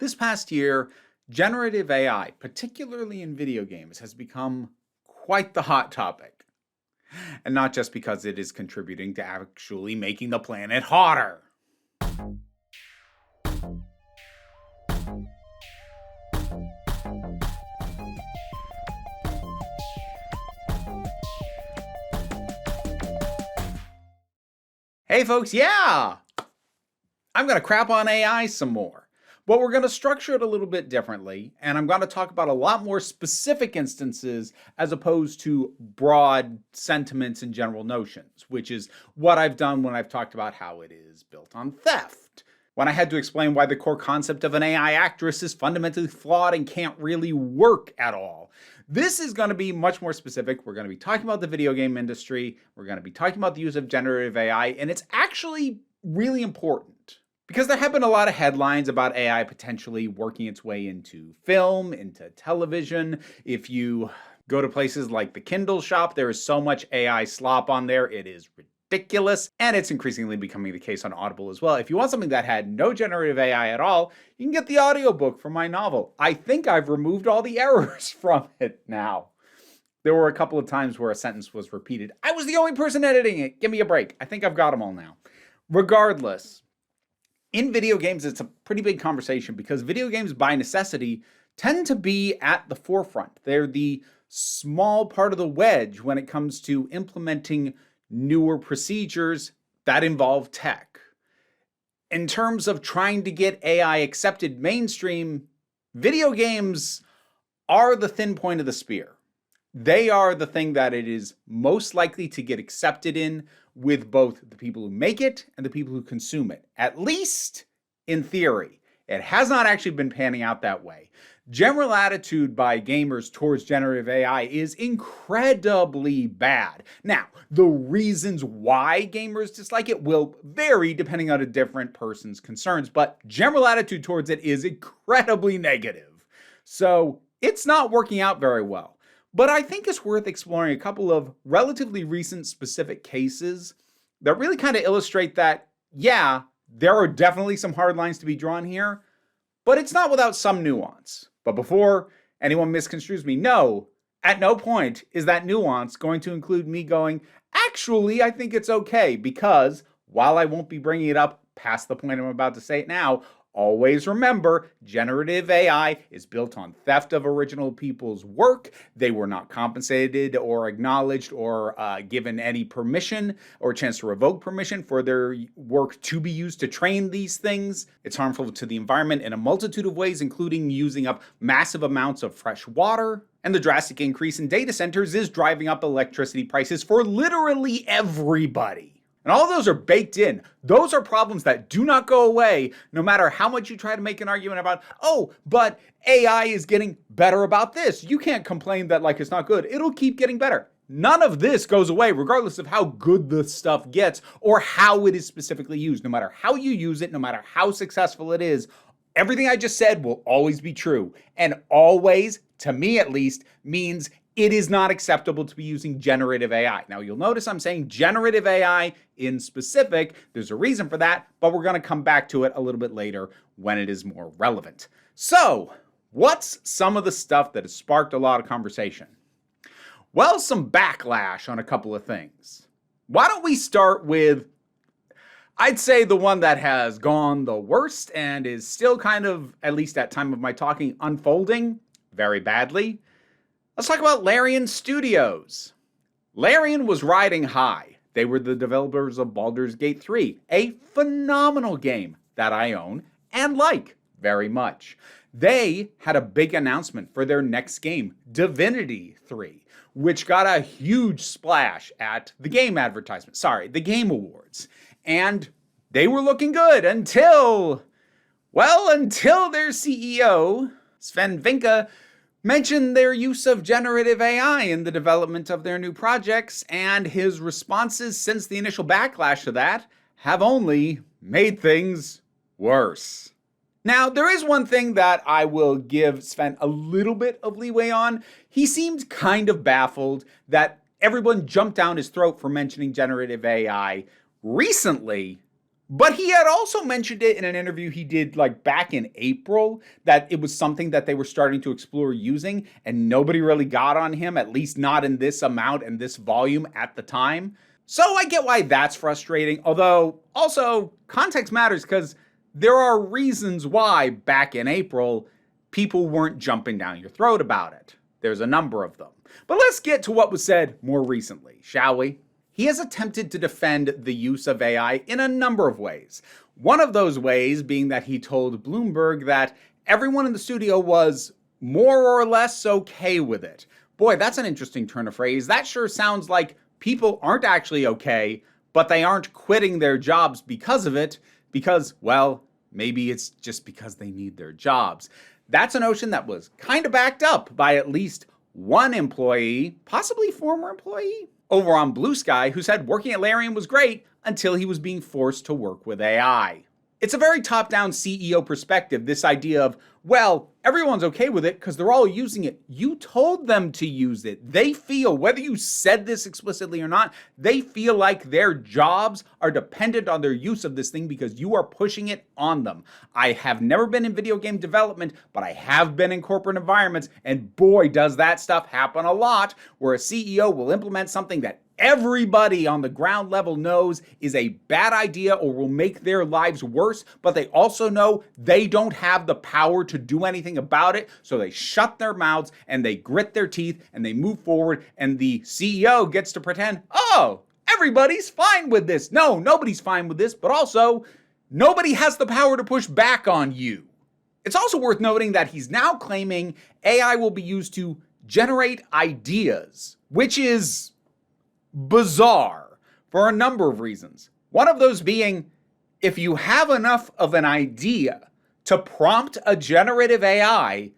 This past year, generative AI, particularly in video games, has become quite the hot topic. And not just because it is contributing to actually making the planet hotter. Hey folks, yeah! I'm going to crap on AI some more. But we're going to structure it a little bit differently, and I'm going to talk about a lot more specific instances as opposed to broad sentiments and general notions, which is what I've done when I've talked about how it is built on theft. When I had to explain why the core concept of an AI actress is fundamentally flawed and can't really work at all. This is going to be much more specific. We're going to be talking about the video game industry. We're going to be talking about the use of generative AI, and it's actually really important. Because there have been a lot of headlines about AI potentially working its way into film, into television. If you go to places like the Kindle shop, there is so much AI slop on there. It is ridiculous. And it's increasingly becoming the case on Audible as well. If you want something that had no generative AI at all, you can get the audiobook for my novel. I think I've removed all the errors from it now. There were a couple of times where a sentence was repeated. I was the only person editing it. Give me a break. I think I've got them all now. Regardless, in video games, it's a pretty big conversation because video games by necessity tend to be at the forefront. They're the small part of the wedge when it comes to implementing newer procedures that involve tech. In terms of trying to get AI accepted mainstream, video games are the thin point of the spear. They are the thing that it is most likely to get accepted in with both the people who make it and the people who consume it, at least in theory. It has not actually been panning out that way. General attitude by gamers towards generative AI is incredibly bad. Now, the reasons why gamers dislike it will vary depending on a different person's concerns, but general attitude towards it is incredibly negative. So it's not working out very well. But I think it's worth exploring a couple of relatively recent specific cases that really kind of illustrate that, yeah, there are definitely some hard lines to be drawn here, but it's not without some nuance. But before anyone misconstrues me, no, at no point is that nuance going to include me going, actually, I think it's okay, because while I won't be bringing it up past the point I'm about to say it now, always remember, generative AI is built on theft of original people's work. They were not compensated or acknowledged or given any permission or chance to revoke permission for their work to be used to train these things. It's harmful to the environment in a multitude of ways, including using up massive amounts of fresh water. And the drastic increase in data centers is driving up electricity prices for literally everybody. And all of those are baked in. Those are problems that do not go away no matter how much you try to make an argument about, oh, but AI is getting better about this. You can't complain that like it's not good. It'll keep getting better. None of this goes away regardless of how good the stuff gets or how it is specifically used. No matter how you use it, no matter how successful it is, everything I just said will always be true. And always, to me at least, means it is not acceptable to be using generative AI. Now, you'll notice I'm saying generative AI in specific. There's a reason for that, but we're going to come back to it a little bit later when it is more relevant. So, what's some of the stuff that has sparked a lot of conversation? Well, some backlash on a couple of things. Why don't we start with, I'd say the one that has gone the worst and is still kind of, at least at time of my talking, unfolding very badly. Let's talk about Larian Studios. Larian was riding high. They were the developers of Baldur's Gate 3, a phenomenal game that I own and like very much. They had a big announcement for their next game, Divinity 3, which got a huge splash at the Game Awards. And they were looking good until their CEO, Sven Vinke, mentioned their use of generative AI in the development of their new projects, and his responses since the initial backlash to that have only made things worse. Now, there is one thing that I will give Sven a little bit of leeway on. He seemed kind of baffled that everyone jumped down his throat for mentioning generative AI recently, But he had also mentioned it in an interview he did like back in April that it was something that they were starting to explore using, and nobody really got on him, at least not in this amount and this volume at the time. So I get why that's frustrating, although also context matters because there are reasons why back in April people weren't jumping down your throat about it. There's a number of them. But let's get to what was said more recently, shall we? He has attempted to defend the use of AI in a number of ways. One of those ways being that he told Bloomberg that everyone in the studio was more or less okay with it. Boy, that's an interesting turn of phrase. That sure sounds like people aren't actually okay, but they aren't quitting their jobs because of it, because, well, maybe it's just because they need their jobs. That's a notion that was kind of backed up by at least one employee, possibly former employee, over on Blue Sky, who said working at Larian was great until he was being forced to work with AI. It's a very top-down CEO perspective, this idea of, well, everyone's okay with it because they're all using it. You told them to use it. They feel, whether you said this explicitly or not, they feel like their jobs are dependent on their use of this thing because you are pushing it on them. I have never been in video game development, but I have been in corporate environments, and boy, does that stuff happen a lot, where a CEO will implement something that everybody on the ground level knows is a bad idea or will make their lives worse, but they also know they don't have the power to do anything about it, so they shut their mouths and they grit their teeth and they move forward, and the CEO gets to pretend, oh, everybody's fine with this. No, nobody's fine with this, but also nobody has the power to push back on you. It's also worth noting that he's now claiming AI will be used to generate ideas, which is bizarre for a number of reasons. One of those being, if you have enough of an idea to prompt a generative AI,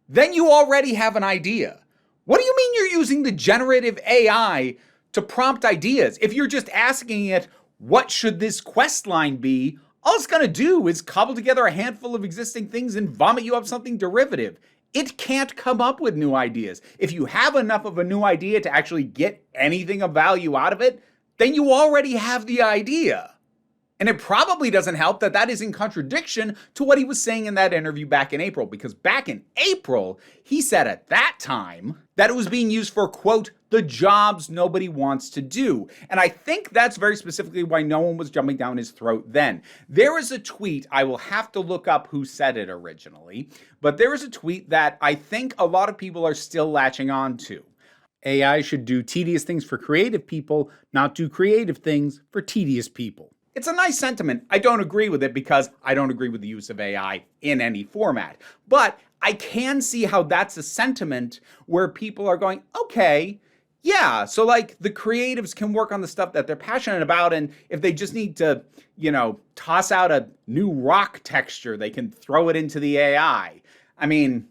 then you already have an idea. What do you mean you're using the generative AI to prompt ideas? If you're just asking it, what should this quest line be? All it's going to do is cobble together a handful of existing things and vomit you up something derivative. It can't come up with new ideas. If you have enough of a new idea to actually get anything of value out of it, then you already have the idea. And it probably doesn't help that that is in contradiction to what he was saying in that interview back in April, because back in April, he said at that time that it was being used for, quote, the jobs nobody wants to do. And I think that's very specifically why no one was jumping down his throat then. There is a tweet, I will have to look up who said it originally, but there is a tweet that I think a lot of people are still latching on to. AI should do tedious things for creative people, not do creative things for tedious people. It's a nice sentiment. I don't agree with it because I don't agree with the use of AI in any format. But I can see how that's a sentiment where people are going, okay, yeah, so like the creatives can work on the stuff that they're passionate about, and if they just need to, toss out a new rock texture, they can throw it into the AI. I mean,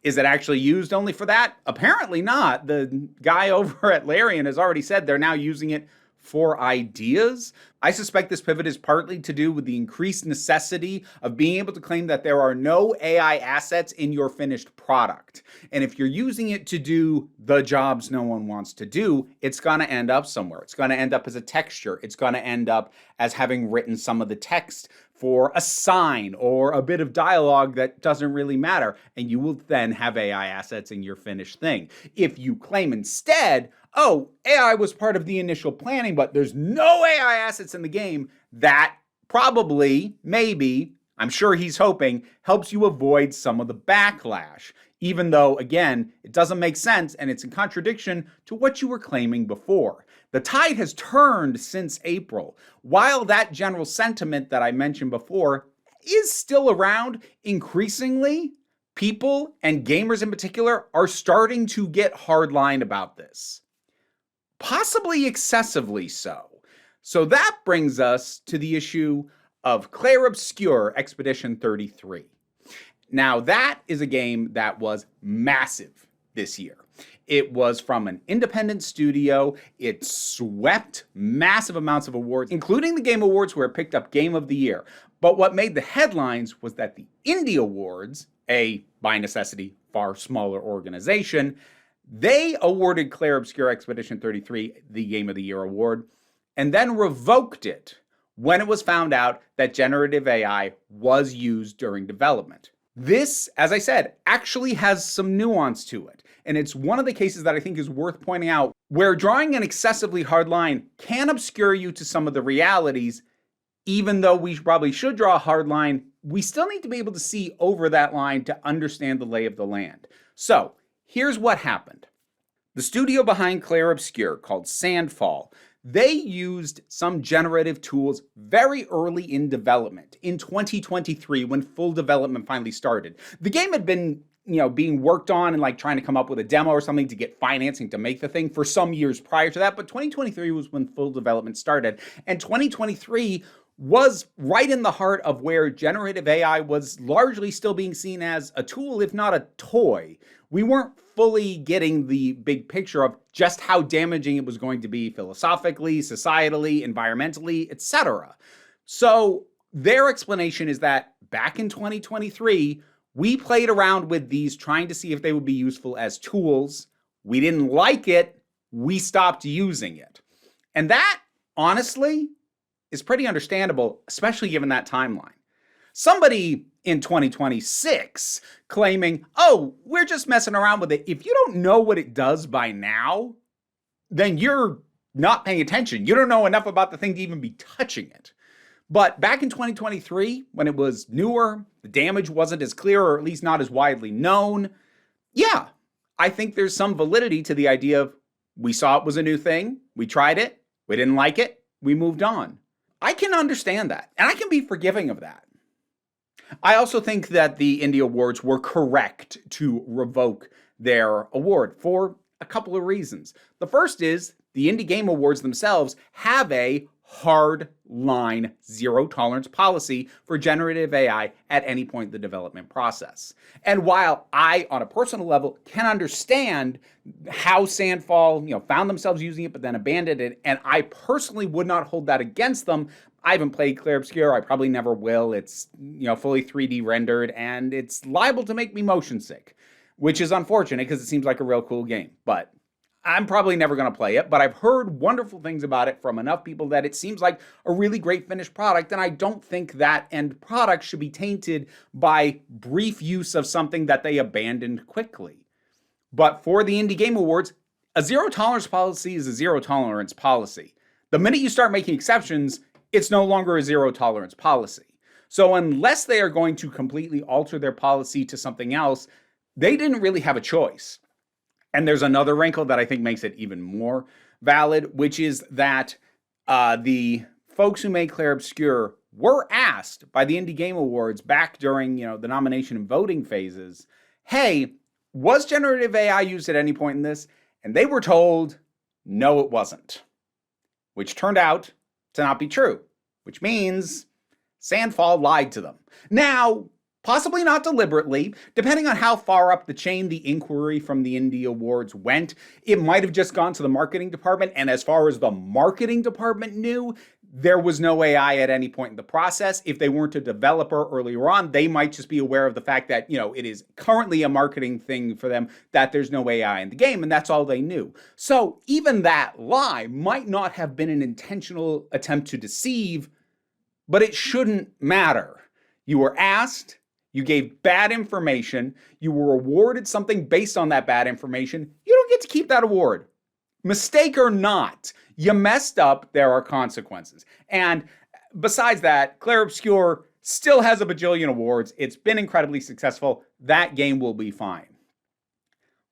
is it actually used only for that? Apparently not. The guy over at Larian has already said they're now using it for ideas. I suspect this pivot is partly to do with the increased necessity of being able to claim that there are no AI assets in your finished product. And if you're using it to do the jobs no one wants to do, it's going to end up somewhere. It's going to end up as a texture. It's going to end up as having written some of the text for a sign or a bit of dialogue that doesn't really matter. And you will then have AI assets in your finished thing. If you claim instead, oh, AI was part of the initial planning, but there's no AI assets in the game, that probably, maybe, I'm sure he's hoping, helps you avoid some of the backlash. Even though, again, it doesn't make sense and it's in contradiction to what you were claiming before. The tide has turned since April. While that general sentiment that I mentioned before is still around, increasingly, people, and gamers in particular, are starting to get hardline about this. Possibly excessively so. So that brings us to the issue of Clair Obscur Expedition 33. Now, that is a game that was massive this year. It was from an independent studio. It swept massive amounts of awards, including the Game Awards, where it picked up Game of the Year. But what made the headlines was that the Indie Awards, a, by necessity, far smaller organization, they awarded Clair Obscur Expedition 33 the Game of the Year award, and then revoked it when it was found out that generative AI was used during development. This, as I said, actually has some nuance to it. And it's one of the cases that I think is worth pointing out where drawing an excessively hard line can obscure you to some of the realities. Even though we probably should draw a hard line, we still need to be able to see over that line to understand the lay of the land. So here's what happened. The studio behind Clair Obscur, called Sandfall, they used some generative tools very early in development, in 2023, when full development finally started. The game had been being worked on and like trying to come up with a demo or something to get financing to make the thing for some years prior to that, but 2023 was when full development started. And 2023 was right in the heart of where generative AI was largely still being seen as a tool, if not a toy. We weren't fully getting the big picture of just how damaging it was going to be philosophically, societally, environmentally, etc. So their explanation is that back in 2023, we played around with these trying to see if they would be useful as tools. We didn't like it. We stopped using it. And that, honestly, is pretty understandable, especially given that timeline. Somebody in 2026 claiming, oh, we're just messing around with it. If you don't know what it does by now, then you're not paying attention. You don't know enough about the thing to even be touching it. But back in 2023, when it was newer, the damage wasn't as clear, or at least not as widely known. Yeah, I think there's some validity to the idea of we saw it was a new thing, we tried it, we didn't like it, we moved on. I can understand that, and I can be forgiving of that. I also think that the Indie Awards were correct to revoke their award for a couple of reasons. The first is the Indie Game Awards themselves have a hard line zero tolerance policy for generative AI at any point in the development process. And while I, on a personal level, can understand how Sandfall, found themselves using it but then abandoned it, and I personally would not hold that against them. I haven't played Clair Obscur. I probably never will. It's, fully 3D rendered, and it's liable to make me motion sick, which is unfortunate because it seems like a real cool game. But I'm probably never going to play it, but I've heard wonderful things about it from enough people that it seems like a really great finished product, and I don't think that end product should be tainted by brief use of something that they abandoned quickly. But for the Indie Game Awards, a zero tolerance policy is a zero tolerance policy. The minute you start making exceptions, it's no longer a zero tolerance policy. So unless they are going to completely alter their policy to something else, they didn't really have a choice. And there's another wrinkle that I think makes it even more valid, which is that the folks who made Clair Obscur were asked by the Indie Game Awards back during the nomination and voting phases, hey, was generative AI used at any point in this? And they were told, no, it wasn't, which turned out to not be true, which means Sandfall lied to them. Now, possibly not deliberately, depending on how far up the chain the inquiry from the Indie Awards went, it might have just gone to the marketing department, and as far as the marketing department knew, there was no AI at any point in the process. If they weren't a developer earlier on, they might just be aware of the fact that, it is currently a marketing thing for them that there's no AI in the game, and that's all they knew. So even that lie might not have been an intentional attempt to deceive, but it shouldn't matter. You were asked, you gave bad information, you were awarded something based on that bad information, you don't get to keep that award. Mistake or not, you messed up, there are consequences. And besides that, Clair Obscur still has a bajillion awards. It's been incredibly successful. That game will be fine.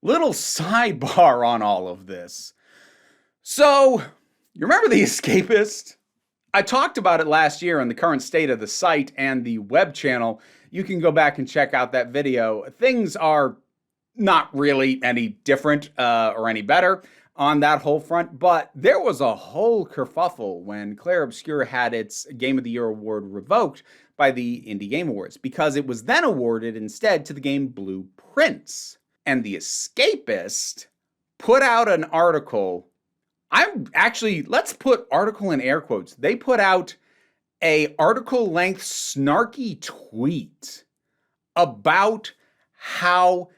Little sidebar on all of this. So, you remember The Escapist? I talked about it last year in the current state of the site and the web channel. You can go back and check out that video. Things are not really any different or any better on that whole front, but there was a whole kerfuffle when Clair Obscur had its Game of the Year award revoked by the Indie Game Awards because it was then awarded instead to the game Blueprints. And The Escapist put out an article. Let's put article in air quotes. They put out a article-length snarky tweet about how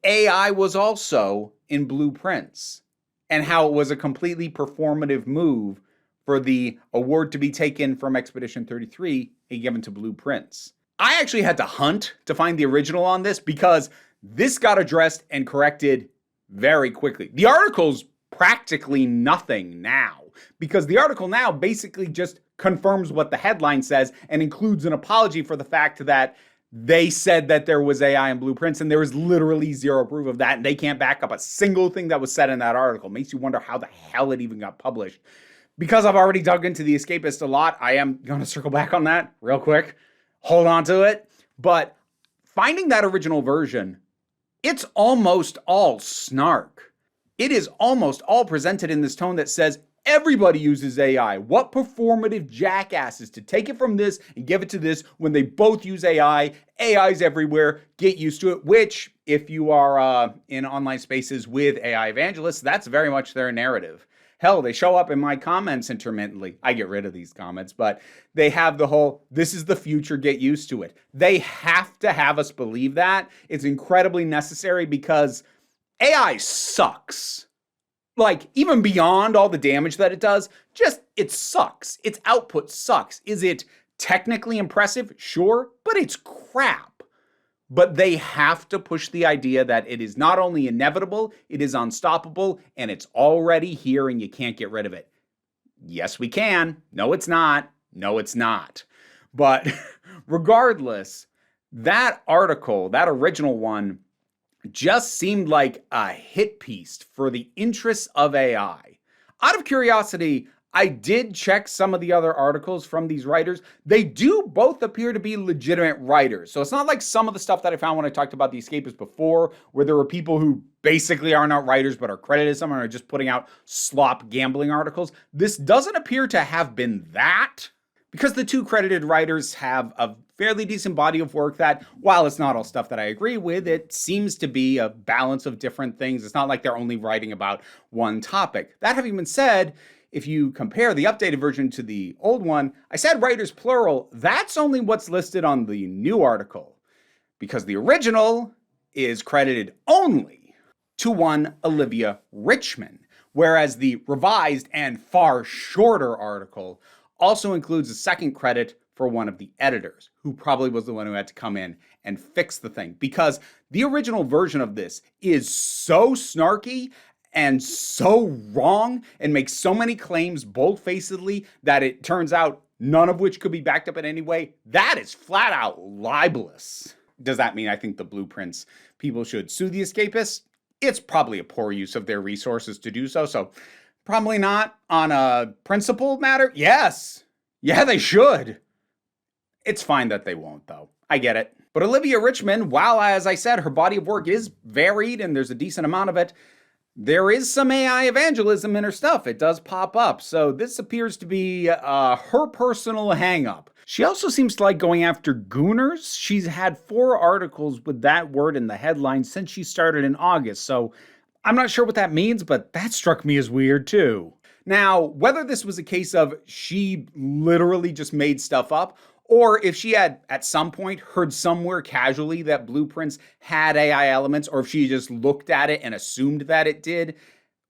AI was also in Blueprints and how it was a completely performative move for the award to be taken from Expedition 33 and given to Blueprints. I actually had to hunt to find the original on this because this got addressed and corrected very quickly. The article's practically nothing now because the article now basically just confirms what the headline says and includes an apology for the fact that they said that there was AI in Blueprints and there is literally zero proof of that, and they can't back up a single thing that was said in that article. It makes you wonder how the hell it even got published. Because I've already dug into the Escapist a lot, I am going to circle back on that real quick. Hold on to it. But finding that original version, it's almost all snark. It is almost all presented in this tone that says, everybody uses AI. What performative jackasses to take it from this and give it to this when they both use AI. AI's everywhere. Get used to it, which if you are in online spaces with AI evangelists, that's very much their narrative. Hell, they show up in my comments intermittently. I get rid of these comments, but they have the whole, this is the future, get used to it. They have to have us believe that. It's incredibly necessary because AI sucks. Like, even beyond all the damage that it does, just it sucks. Its output sucks. Is it technically impressive? Sure, but it's crap. But they have to push the idea that it is not only inevitable, it is unstoppable, and it's already here and you can't get rid of it. Yes, we can. No, it's not. No, it's not. But regardless, that article, that original one, just seemed like a hit piece for the interests of AI. Out of curiosity, I did check some of the other articles from these writers. They do both appear to be legitimate writers. So it's not like some of the stuff that I found when I talked about the Escapist before, where there were people who basically are not writers but are credited as someone or are just putting out slop gambling articles. This doesn't appear to have been that, because the two credited writers have a fairly decent body of work that, while it's not all stuff that I agree with, it seems to be a balance of different things. It's not like they're only writing about one topic. That having been said, if you compare the updated version to the old one, I said writers plural, that's only what's listed on the new article, because the original is credited only to one Olivia Richman, whereas the revised and far shorter article also includes a second credit for one of the editors, who probably was the one who had to come in and fix the thing, because the original version of this is so snarky and so wrong and makes so many claims bold-facedly that it turns out none of which could be backed up in any way. That is flat out libelous. Does that mean I think the Blueprints people should sue the Escapists? It's probably a poor use of their resources to do so, so probably not. On a principle matter, yes. Yeah, they should. It's fine that they won't, though. I get it. But Olivia Richman, while, as I said, her body of work is varied and there's a decent amount of it, there is some AI evangelism in her stuff. It does pop up. So this appears to be her personal hang-up. She also seems to like going after gooners. She's had 4 articles with that word in the headline since she started in August. So I'm not sure what that means, but that struck me as weird too. Now, whether this was a case of she literally just made stuff up, or if she had at some point heard somewhere casually that Blueprints had AI elements, or if she just looked at it and assumed that it did,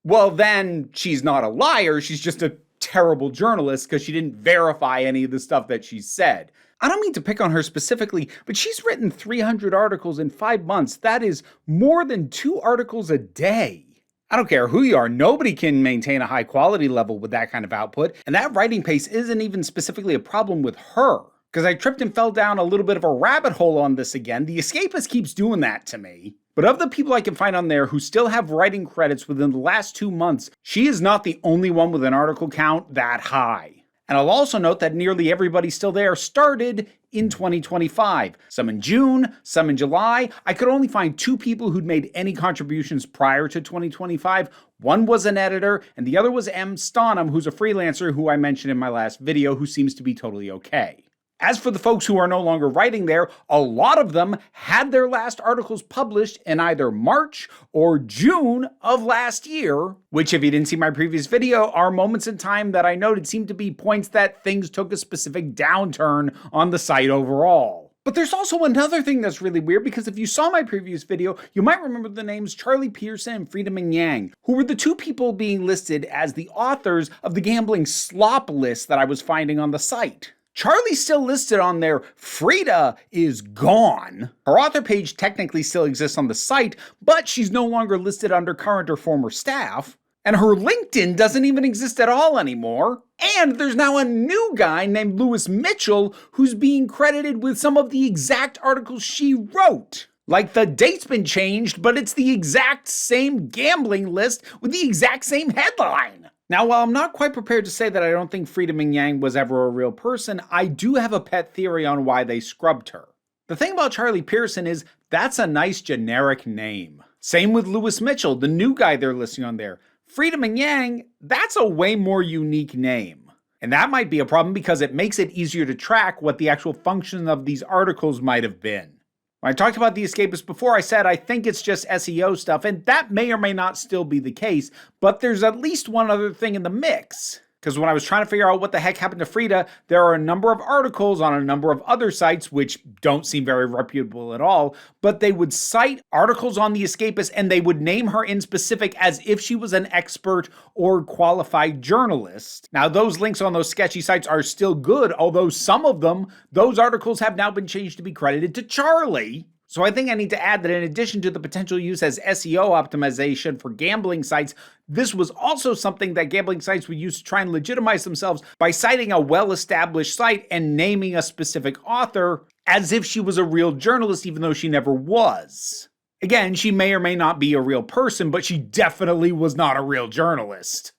well, then she's not a liar. She's just a terrible journalist because she didn't verify any of the stuff that she said. I don't mean to pick on her specifically, but she's written 300 articles in 5 months. That is more than 2 articles a day. I don't care who you are, nobody can maintain a high quality level with that kind of output, and that writing pace isn't even specifically a problem with her. Because I tripped and fell down a little bit of a rabbit hole on this again. The Escapist keeps doing that to me. But of the people I can find on there who still have writing credits within the last 2 months, she is not the only one with an article count that high. And I'll also note that nearly everybody still there started in 2025. Some in June, some in July. I could only find 2 people who'd made any contributions prior to 2025. One was an editor, and the other was M. Stonham, who's a freelancer who I mentioned in my last video, who seems to be totally okay. As for the folks who are no longer writing there, a lot of them had their last articles published in either March or June of last year, which, if you didn't see my previous video, are moments in time that I noted seemed to be points that things took a specific downturn on the site overall. But there's also another thing that's really weird, because if you saw my previous video, you might remember the names Charlie Pearson and Frida Yang, who were the two people being listed as the authors of the gambling slop list that I was finding on the site. Charlie's still listed on there. Frida is gone. Her author page technically still exists on the site, but she's no longer listed under current or former staff. And her LinkedIn doesn't even exist at all anymore. And there's now a new guy named Lewis Mitchell who's being credited with some of the exact articles she wrote. Like, the date's been changed, but it's the exact same gambling list with the exact same headline. Now, while I'm not quite prepared to say that I don't think Frida Yang was ever a real person, I do have a pet theory on why they scrubbed her. The thing about Charlie Pearson is that's a nice generic name. Same with Lewis Mitchell, the new guy they're listing on there. Frida Yang, that's a way more unique name. And that might be a problem because it makes it easier to track what the actual function of these articles might have been. When I talked about the Escapist before, I said I think it's just SEO stuff, and that may or may not still be the case, but there's at least one other thing in the mix. Because when I was trying to figure out what the heck happened to Frida, there are a number of articles on a number of other sites which don't seem very reputable at all, but they would cite articles on the Escapist and they would name her in specific as if she was an expert or qualified journalist. Now, those links on those sketchy sites are still good, although some of them, those articles have now been changed to be credited to Charlie. So I think I need to add that in addition to the potential use as SEO optimization for gambling sites, this was also something that gambling sites would use to try and legitimize themselves by citing a well-established site and naming a specific author as if she was a real journalist, even though she never was. Again, she may or may not be a real person, but she definitely was not a real journalist.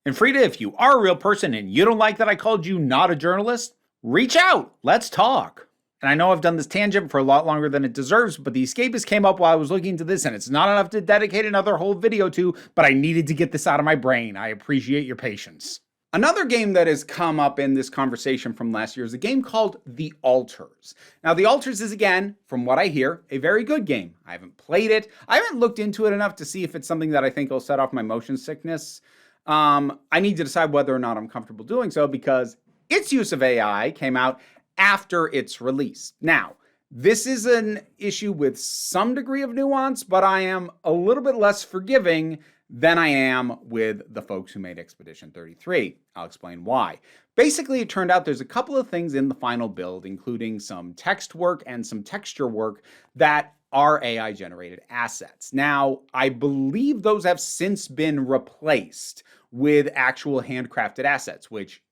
And Frida, if you are a real person and you don't like that I called you not a journalist, reach out. Let's talk. And I know I've done this tangent for a lot longer than it deserves, but the Escapist came up while I was looking into this, and it's not enough to dedicate another whole video to, but I needed to get this out of my brain. I appreciate your patience. Another game that has come up in this conversation from last year is a game called The Alters. Now, The Alters is, again, from what I hear, a very good game. I haven't played it. I haven't looked into it enough to see if it's something that I think will set off my motion sickness. I need to decide whether or not I'm comfortable doing so, because its use of AI came out after its release. Now, this is an issue with some degree of nuance, but I am a little bit less forgiving than I am with the folks who made Expedition 33. I'll explain why. Basically, it turned out there's a couple of things in the final build, including some text work and some texture work that are AI-generated assets. Now, I believe those have since been replaced with actual handcrafted assets, which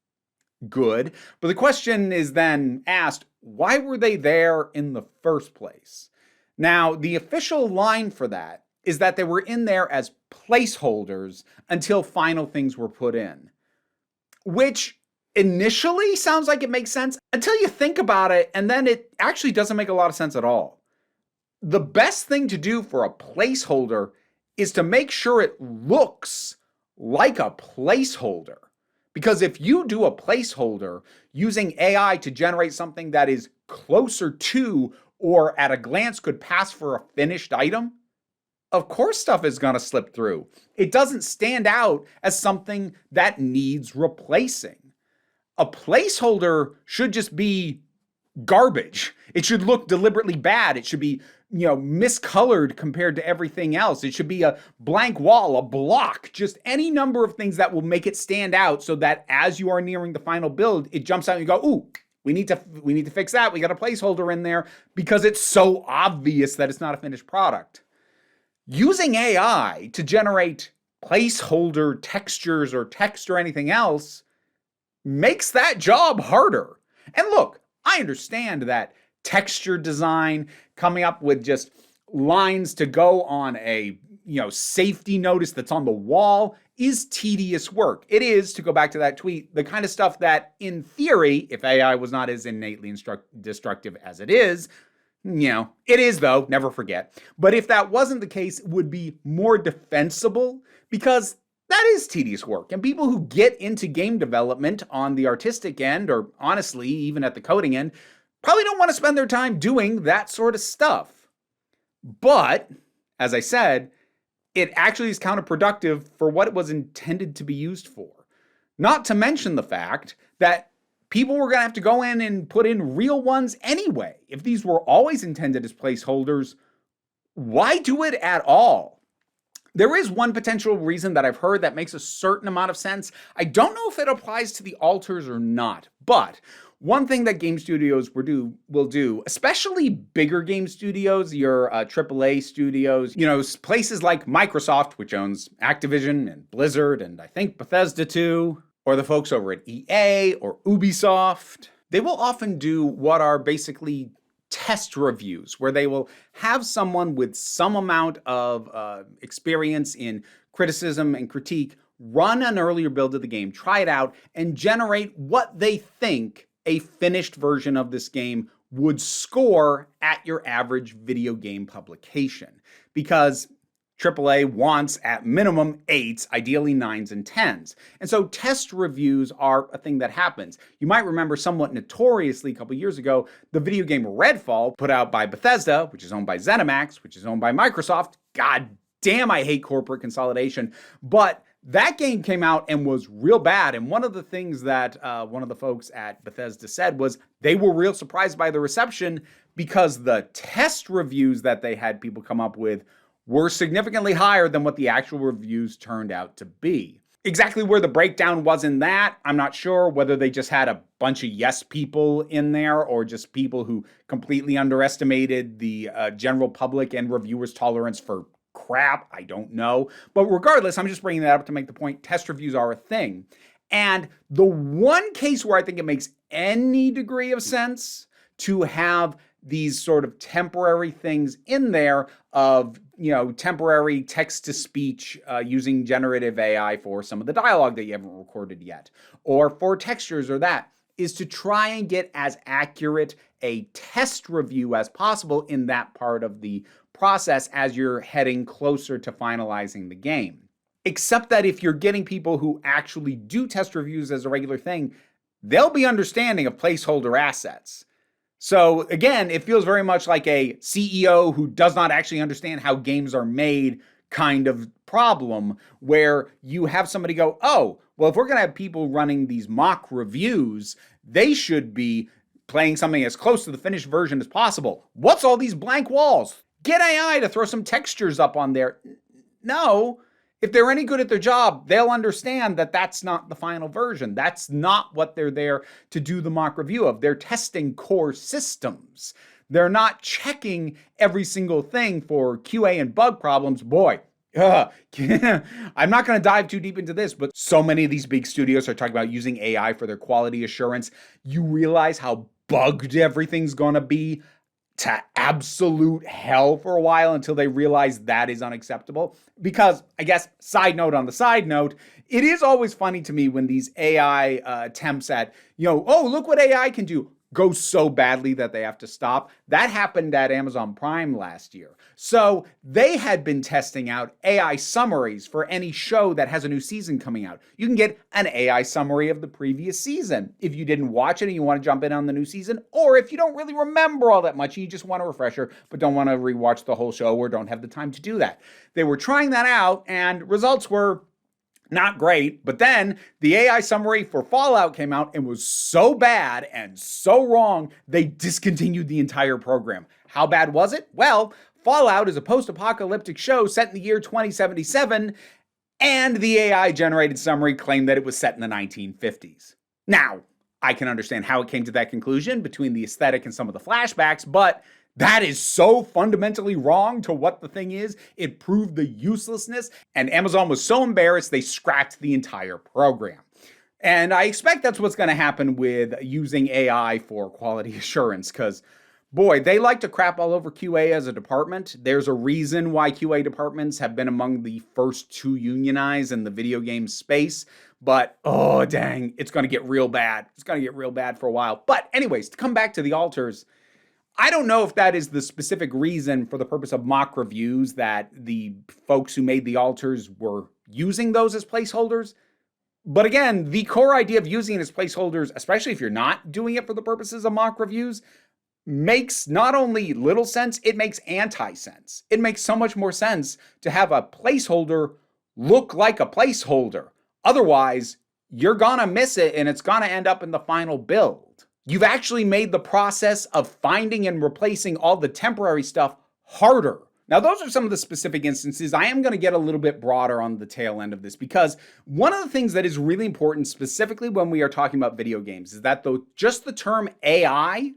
good. But the question is then asked, why were they there in the first place? Now, the official line for that is that they were in there as placeholders until final things were put in, which initially sounds like it makes sense until you think about it, and then it actually doesn't make a lot of sense at all. The best thing to do for a placeholder is to make sure it looks like a placeholder. Because if you do a placeholder using AI to generate something that is closer to or at a glance could pass for a finished item, of course stuff is going to slip through. It doesn't stand out as something that needs replacing. A placeholder should just be garbage. It should look deliberately bad. It should be, miscolored compared to everything else. It should be a blank wall, a block, just any number of things that will make it stand out so that as you are nearing the final build, it jumps out and you go, ooh, we need to fix that. We got a placeholder in there because it's so obvious that it's not a finished product. Using AI to generate placeholder textures or text or anything else makes that job harder. And look, I understand that texture design, coming up with just lines to go on a safety notice that's on the wall is tedious work. It is, to go back to that tweet, the kind of stuff that in theory, if AI was not as innately destructive as it is though, never forget. But if that wasn't the case, it would be more defensible because that is tedious work. And people who get into game development on the artistic end, or honestly, even at the coding end, probably don't want to spend their time doing that sort of stuff. But, as I said, it actually is counterproductive for what it was intended to be used for. Not to mention the fact that people were going to have to go in and put in real ones anyway. If these were always intended as placeholders, why do it at all? There is one potential reason that I've heard that makes a certain amount of sense. I don't know if it applies to the alters or not, but one thing that game studios will do, especially bigger game studios, your AAA studios, places like Microsoft, which owns Activision and Blizzard, and I think Bethesda too, or the folks over at EA or Ubisoft, they will often do what are basically test reviews, where they will have someone with some amount of experience in criticism and critique run an earlier build of the game, try it out, and generate what they think a finished version of this game would score at your average video game publication. Because AAA wants at minimum 8s, ideally 9s and 10s. And so test reviews are a thing that happens. You might remember somewhat notoriously a couple years ago, the video game Redfall, put out by Bethesda, which is owned by ZeniMax, which is owned by Microsoft. God damn, I hate corporate consolidation. But that game came out and was real bad. And one of the things that one of the folks at Bethesda said was they were real surprised by the reception because the test reviews that they had people come up with were significantly higher than what the actual reviews turned out to be. Exactly where the breakdown was in that, I'm not sure. Whether they just had a bunch of yes people in there or just people who completely underestimated the general public and reviewers' tolerance for crap, I don't know. But regardless, I'm just bringing that up to make the point. Test reviews are a thing. And the one case where I think it makes any degree of sense to have these sort of temporary things in there of, temporary text-to-speech using generative AI for some of the dialogue that you haven't recorded yet, or for textures or that, is to try and get as accurate a test review as possible in that part of the process as you're heading closer to finalizing the game. Except that if you're getting people who actually do test reviews as a regular thing, they'll be understanding of placeholder assets. So again, it feels very much like a CEO who does not actually understand how games are made kind of problem, where you have somebody go, oh, well, if we're going to have people running these mock reviews, they should be playing something as close to the finished version as possible. What's all these blank walls? Get AI to throw some textures up on there. No. If they're any good at their job, they'll understand that that's not the final version. That's not what they're there to do the mock review of. They're testing core systems. They're not checking every single thing for QA and bug problems. Boy, I'm not going to dive too deep into this, but so many of these big studios are talking about using AI for their quality assurance. You realize how bugged everything's going to be to absolute hell for a while until they realize that is unacceptable. Because, I guess, side note on the side note, it is always funny to me when these AI attempts at, oh, look what AI can do, go so badly that they have to stop. That happened at Amazon Prime last year. So they had been testing out AI summaries for any show that has a new season coming out. You can get an AI summary of the previous season if you didn't watch it and you want to jump in on the new season, or if you don't really remember all that much and you just want a refresher but don't want to rewatch the whole show or don't have the time to do that. They were trying that out and results were not great, but then the AI summary for Fallout came out and was so bad and so wrong, they discontinued the entire program. How bad was it? Well, Fallout is a post-apocalyptic show set in the year 2077, and the AI-generated summary claimed that it was set in the 1950s. Now, I can understand how it came to that conclusion between the aesthetic and some of the flashbacks, but that is so fundamentally wrong to what the thing is. It proved the uselessness, and Amazon was so embarrassed they scrapped the entire program. And I expect that's what's going to happen with using AI for quality assurance, because, boy, they like to crap all over QA as a department. There's a reason why QA departments have been among the first to unionize in the video game space. But, oh, dang, it's going to get real bad. It's going to get real bad for a while. But anyways, to come back to the alters, I don't know if that is the specific reason for the purpose of mock reviews that the folks who made the alters were using those as placeholders. But again, the core idea of using it as placeholders, especially if you're not doing it for the purposes of mock reviews, makes not only little sense, it makes anti-sense. It makes so much more sense to have a placeholder look like a placeholder. Otherwise, you're gonna miss it and it's gonna end up in the final build. You've actually made the process of finding and replacing all the temporary stuff harder. Now, those are some of the specific instances. I am going to get a little bit broader on the tail end of this because one of the things that is really important, specifically when we are talking about video games, is that just the term AI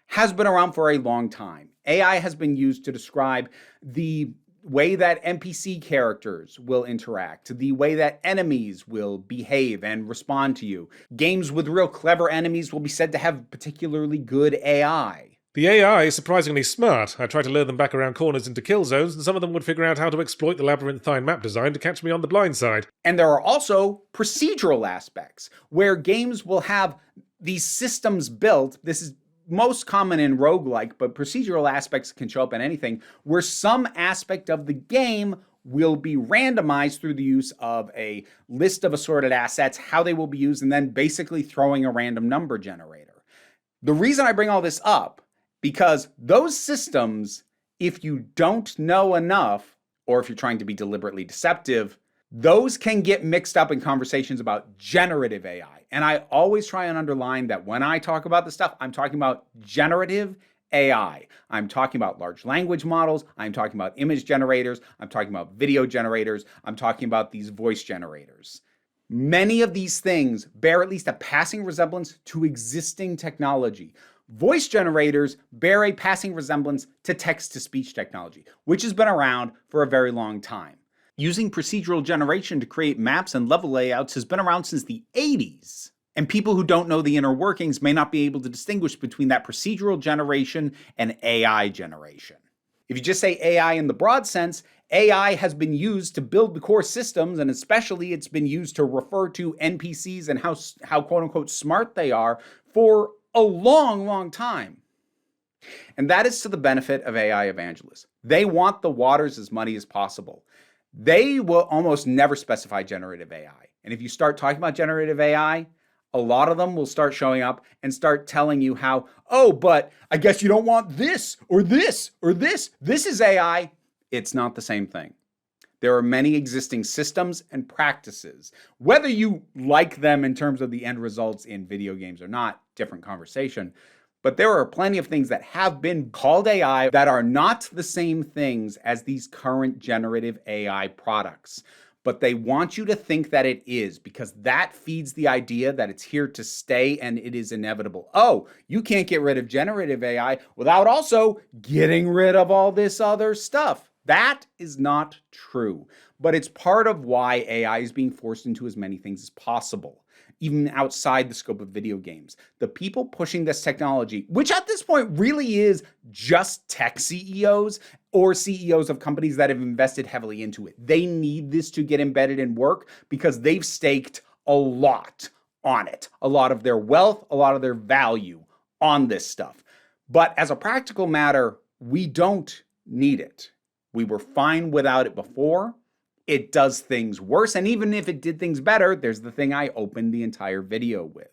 has been around for a long time. AI has been used to describe the way that NPC characters will interact, the way that enemies will behave and respond to you. Games with real clever enemies will be said to have particularly good AI. The AI is surprisingly smart. I tried to lure them back around corners into kill zones, and some of them would figure out how to exploit the labyrinthine map design to catch me on the blind side. And there are also procedural aspects, where games will have these systems built. This is most common in roguelike, but procedural aspects can show up in anything, where some aspect of the game will be randomized through the use of a list of assorted assets, how they will be used, and then basically throwing a random number generator. The reason I bring all this up, because those systems, if you don't know enough, or if you're trying to be deliberately deceptive, those can get mixed up in conversations about generative AI. And I always try and underline that when I talk about this stuff, I'm talking about generative AI. I'm talking about large language models. I'm talking about image generators. I'm talking about video generators. I'm talking about these voice generators. Many of these things bear at least a passing resemblance to existing technology. Voice generators bear a passing resemblance to text-to-speech technology, which has been around for a very long time. Using procedural generation to create maps and level layouts has been around since the 80s. And people who don't know the inner workings may not be able to distinguish between that procedural generation and AI generation. If you just say AI in the broad sense, AI has been used to build the core systems, and especially it's been used to refer to NPCs and how quote-unquote smart they are for a long, long time. And that is to the benefit of AI evangelists. They want the waters as muddy as possible. They will almost never specify generative AI. And if you start talking about generative AI, a lot of them will start showing up and start telling you how, oh, but I guess you don't want this or this or this. This is AI. It's not the same thing. There are many existing systems and practices. Whether you like them in terms of the end results in video games or not, different conversation. But there are plenty of things that have been called AI that are not the same things as these current generative AI products. But they want you to think that it is, because that feeds the idea that it's here to stay and it is inevitable. Oh, you can't get rid of generative AI without also getting rid of all this other stuff. That is not true, but it's part of why AI is being forced into as many things as possible, even outside the scope of video games. The people pushing this technology, which at this point really is just tech CEOs or CEOs of companies that have invested heavily into it. They need this to get embedded in work because they've staked a lot on it, a lot of their wealth, a lot of their value on this stuff. But as a practical matter, we don't need it. We were fine without it before. It does things worse. And even if it did things better, there's the thing I opened the entire video with.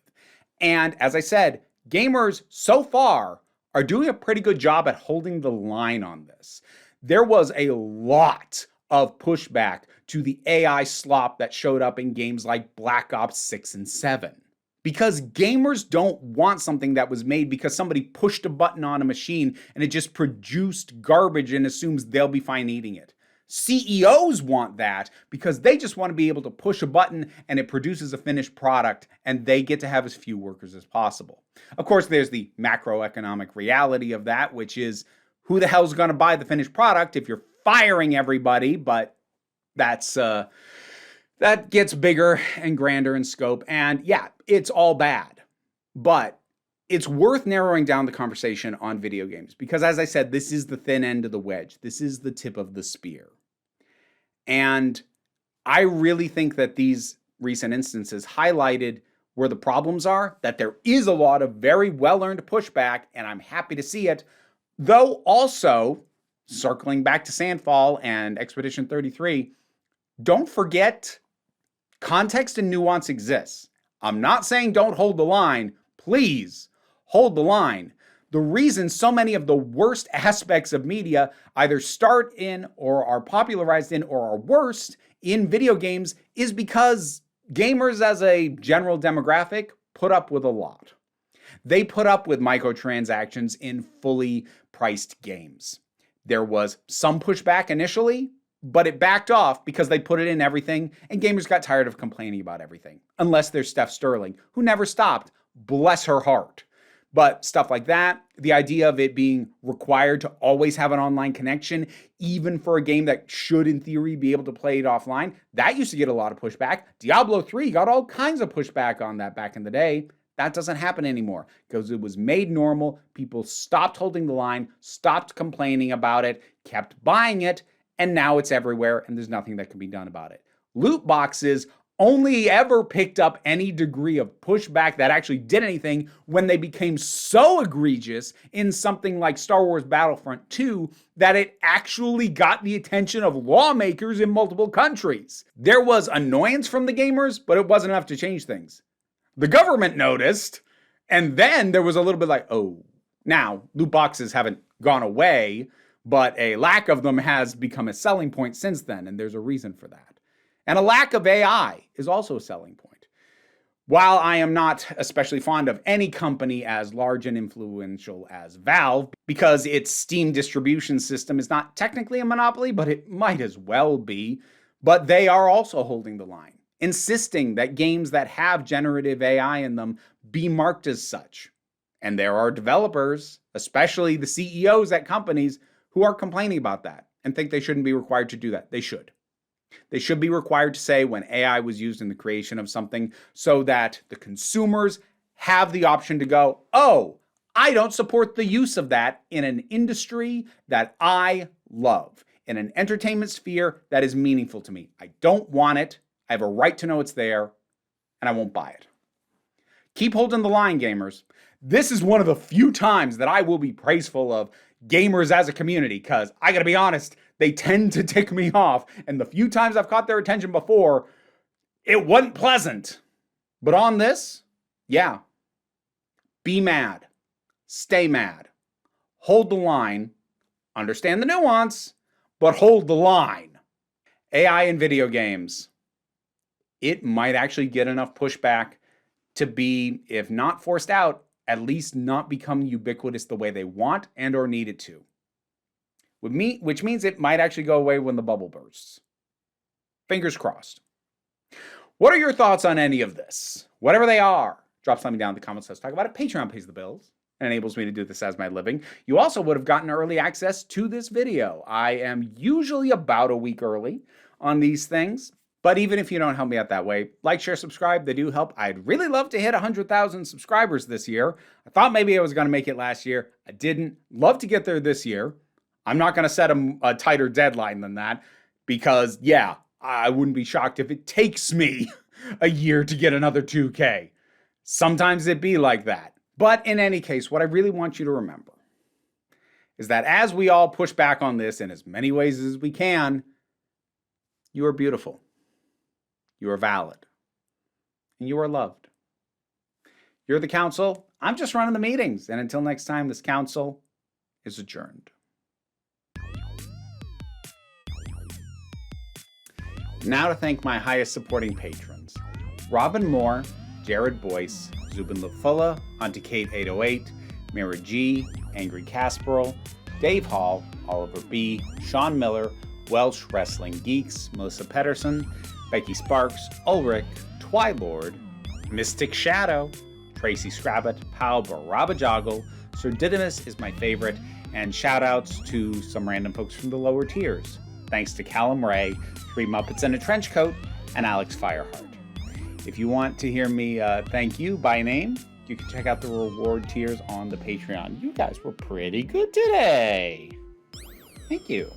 And as I said, gamers so far are doing a pretty good job at holding the line on this. There was a lot of pushback to the AI slop that showed up in games like Black Ops 6 and 7. Because gamers don't want something that was made because somebody pushed a button on a machine and it just produced garbage and assumes they'll be fine eating it. CEOs want that because they just want to be able to push a button and it produces a finished product and they get to have as few workers as possible. Of course, there's the macroeconomic reality of that, which is who the hell's going to buy the finished product if you're firing everybody? But that gets bigger and grander in scope. And yeah, it's all bad. But it's worth narrowing down the conversation on video games because, as I said, this is the thin end of the wedge. This is the tip of the spear. And I really think that these recent instances highlighted where the problems are, that there is a lot of very well-earned pushback, and I'm happy to see it. Though also, circling back to Sandfall and Expedition 33, don't forget context and nuance exists. I'm not saying don't hold the line. Please hold the line. The reason so many of the worst aspects of media either start in or are popularized in or are worst in video games is because Gamers as a general demographic put up with a lot. They put up with microtransactions in fully priced games. There was some pushback initially, but it backed off because they put it in everything, and gamers got tired of complaining about everything. Unless there's Steph Sterling, who never stopped, bless her heart. But stuff like that, the idea of it being required to always have an online connection, even for a game that should in theory be able to play it offline, that used to get a lot of pushback. Diablo 3 got all kinds of pushback on that back in the day. That doesn't happen anymore because it was made normal. People stopped holding the line, stopped complaining about it, kept buying it, and now it's everywhere and there's nothing that can be done about it. Loot boxes only ever picked up any degree of pushback that actually did anything when they became so egregious in something like Star Wars Battlefront 2 that it actually got the attention of lawmakers in multiple countries. There was annoyance from the gamers, but it wasn't enough to change things. The government noticed, and then there was a little bit like, oh. Now, loot boxes haven't gone away, but a lack of them has become a selling point since then, and there's a reason for that. And a lack of AI is also a selling point. While I am not especially fond of any company as large and influential as Valve, because its Steam distribution system is not technically a monopoly, but it might as well be, but they are also holding the line, insisting that games that have generative AI in them be marked as such. And there are developers, especially the CEOs at companies, who are complaining about that and think they shouldn't be required to do that. They should. They should be required to say when AI was used in the creation of something so that the consumers have the option to go, oh, I don't support the use of that in an industry that I love, in an entertainment sphere that is meaningful to me. I don't want it. I have a right to know it's there, and I won't buy it. Keep holding the line, gamers. This is one of the few times that I will be praiseful of gamers as a community, because I gotta be honest, they tend to tick me off, and the few times I've caught their attention before, it wasn't pleasant. But on this, yeah, be mad, stay mad, hold the line, understand the nuance, but hold the line. AI in video games, it might actually get enough pushback to be, if not forced out, at least not become ubiquitous the way they want and or need it to. Which means it might actually go away when the bubble bursts. Fingers crossed. What are your thoughts on any of this? Whatever they are, drop something down in the comments. Let's talk about it. Patreon pays the bills and enables me to do this as my living. You also would have gotten early access to this video. I am usually about a week early on these things. But even if you don't help me out that way, like, share, subscribe, they do help. I'd really love to hit 100,000 subscribers this year. I thought maybe I was going to make it last year. I didn't. Love to get there this year. I'm not going to set a tighter deadline than that because, yeah, I wouldn't be shocked if it takes me a year to get another 2K. Sometimes it be like that. But in any case, what I really want you to remember is that as we all push back on this in as many ways as we can, you are beautiful. You are valid. And you are loved. You're the council. I'm just running the meetings. And until next time, this council is adjourned. Now to thank my highest supporting patrons. Robin Moore, Jared Boyce, Zubin Lafula, Auntie 808, Mira G, Angry Casperl, Dave Hall, Oliver B, Sean Miller, Welsh Wrestling Geeks, Melissa Pedersen, Becky Sparks, Ulrich, Twilord, Mystic Shadow, Tracy Scrabbit, Pal Barabajoggle, Sir Didymus is my favorite, and shoutouts to some random folks from the lower tiers. Thanks to Callum Ray, 3 Muppets in a Trench Coat, and Alex Fireheart. If you want to hear me thank you by name, you can check out the reward tiers on the Patreon. You guys were pretty good today. Thank you.